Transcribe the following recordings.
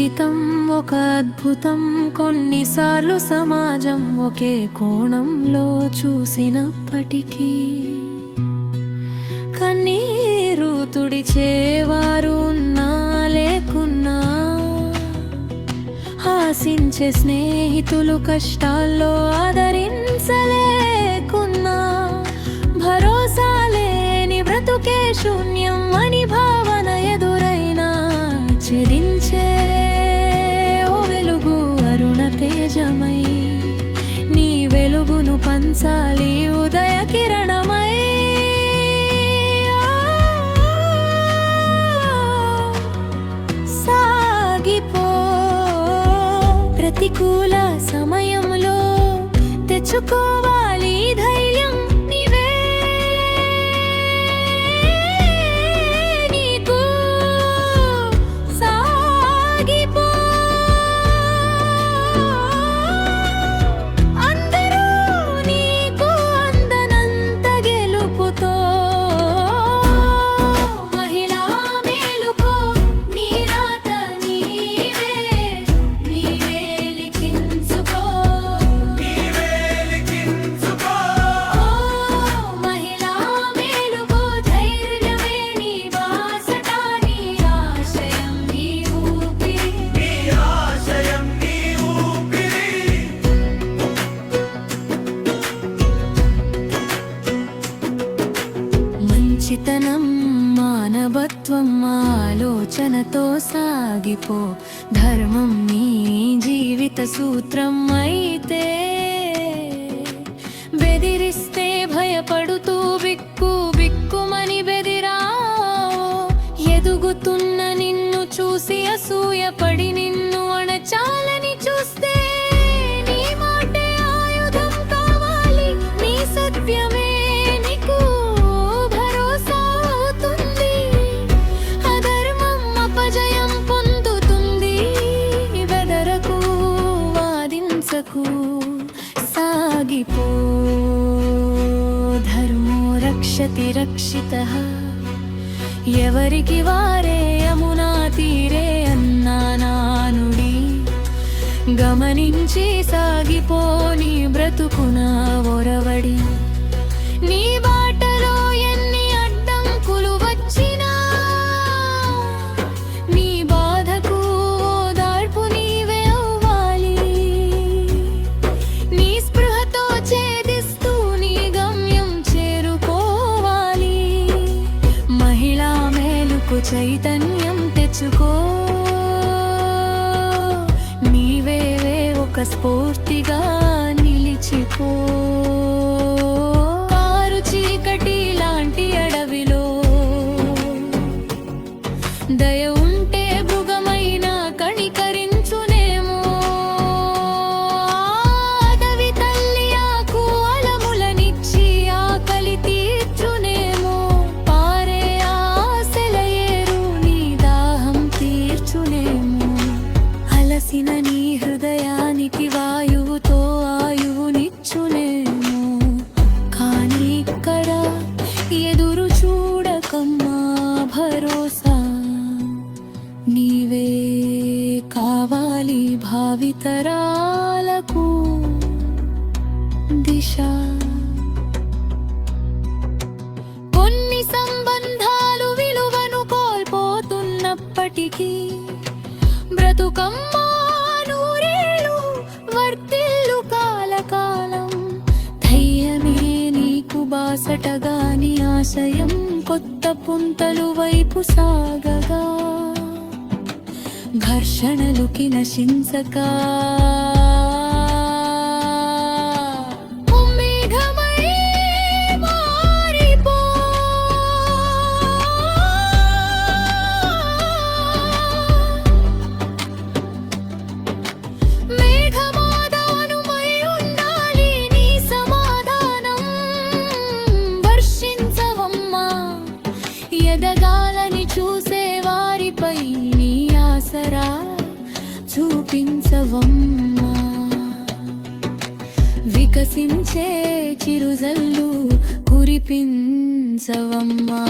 జీవితం ఒక అద్భుతం, కొన్నిసార్లు సమాజం ఒకే కోణంలో చూసినప్పటికీ కన్నీరు తుడిచేవారు ఉన్నా లేకున్నా, ఆశించే స్నేహితులు కష్టాల్లో ఆదరించలేకున్నా, భరోసా లేని బ్రతుకే శూన్యం అని భావన ఎదురైనా చెదించే ఓ వెలుగు అరుణ తేజమై, నీ వెలుగును పంచాలి ఉదయ కిరణమై. సాగిపో ప్రతికూల సమయంలో తెచ్చుకోవాలి ధైర్యం, నీవే నీకు. సాగిపో అందరూ నీకు అందనంత గెలుపుతో. మహిళా మేలుకో, నీ రాత నీవే, నీవే లిఖించుకో. ఓ మహిళా మేలుకో, ధైర్యమే నీ బాసట, నీ ఆశయం నీ ఊపిరి. మంచితనం మానవత్వం ఆలోచనతో సాగిపో, ధర్మం నీ జీవిత సూత్రం అయితే. బెదిరిస్తే భయపడుతూ బిక్కు బిక్కుమని బెదిరా, ఎదుగుతున్న నిన్ను చూసి అసూయపడి నిన్ను అణచాలని చూస్తే, నీ మాటే ఆయుధం కావాలి, నీ సత్యమే నీకు భరోసా అవుతుంది. అధర్మం అపజయం పొందుతుంది, బెదరకు వాదించకు. సాగిపో ధర్మో రక్షతి రక్షితః, ఎవరికి వారే యమునా తీరే అన్నా నానుడి. గమనించి సాగిపో నీ బ్రతుకున ఒరవడి, నీ బాటలో ఎన్ని అడ్డంకులు వచ్చినా, నీ బాధకు ఓదార్పు నీవే అవ్వాలి. నీ స్పృహతో ఛేదిస్తూ నీ గమ్యం చేరుకోవాలి. మహిళా మేలుకు చైతన్యం తెచ్చుకో, నీవే ఒక స్ఫూర్తిగా నిలిచిపో. కారు చీకటి లాంటి అడవిలో దయ ఉంటే మృగమైన కణికరించునేమో. అడవి తల్లి ఆకు అలములనిచ్చి ఆకలి తీర్చునేమో. పారే ఆశల ఏరు నీ దాహం తీర్చునేమో. అలసిన నీ హృదయానికి వాయువుతో ఆయువునిచ్చునేమో. కానీ ఇక్కడ ఎదురు చూడకమ్మా, భరోసా నీవే కావాలి భావితరాలకు దిశ. కొన్ని సంబంధాలు విలువను కోల్పోతున్నప్పటికీ, బ్రతుకమ్మా నూరేళ్ళు వర్తిల్లు కాలకాలం. ధైర్యమే నీకు బాసటగా, నీ ఆశయం కొత్త పుంతలు వైపు సాగగా. ఘర్షణలుకి నశించక మేఘమై మారిపో. మేఘమాదానుమై ఉండాలి నీ సమాధానం. వర్షించవమ్మా ఎదగాలని చూసే వారిపై నీ ఆసరా చూపించవమ్మా. వికసించే చిరుజల్లు కురిపించవమ్మా.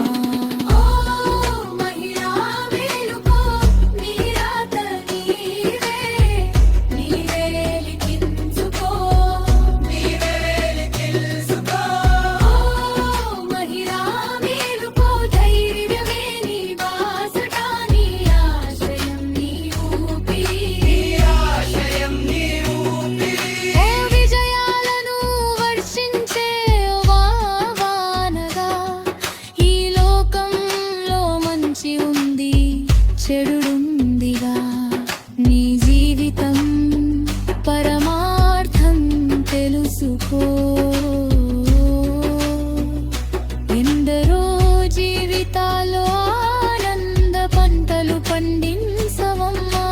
ఓ మహిళా మేలుకో, నీ రాత నీవే, మంచుంది చెడుందిగా నీ జీవితం పరమార్థం తెలుసుకో ఎందరో జీవితాల్లో ఆనంద పంటలు పండించవమ్మా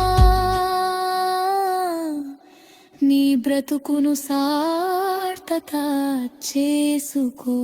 నీ బ్రతుకును సార్థక చేసుకో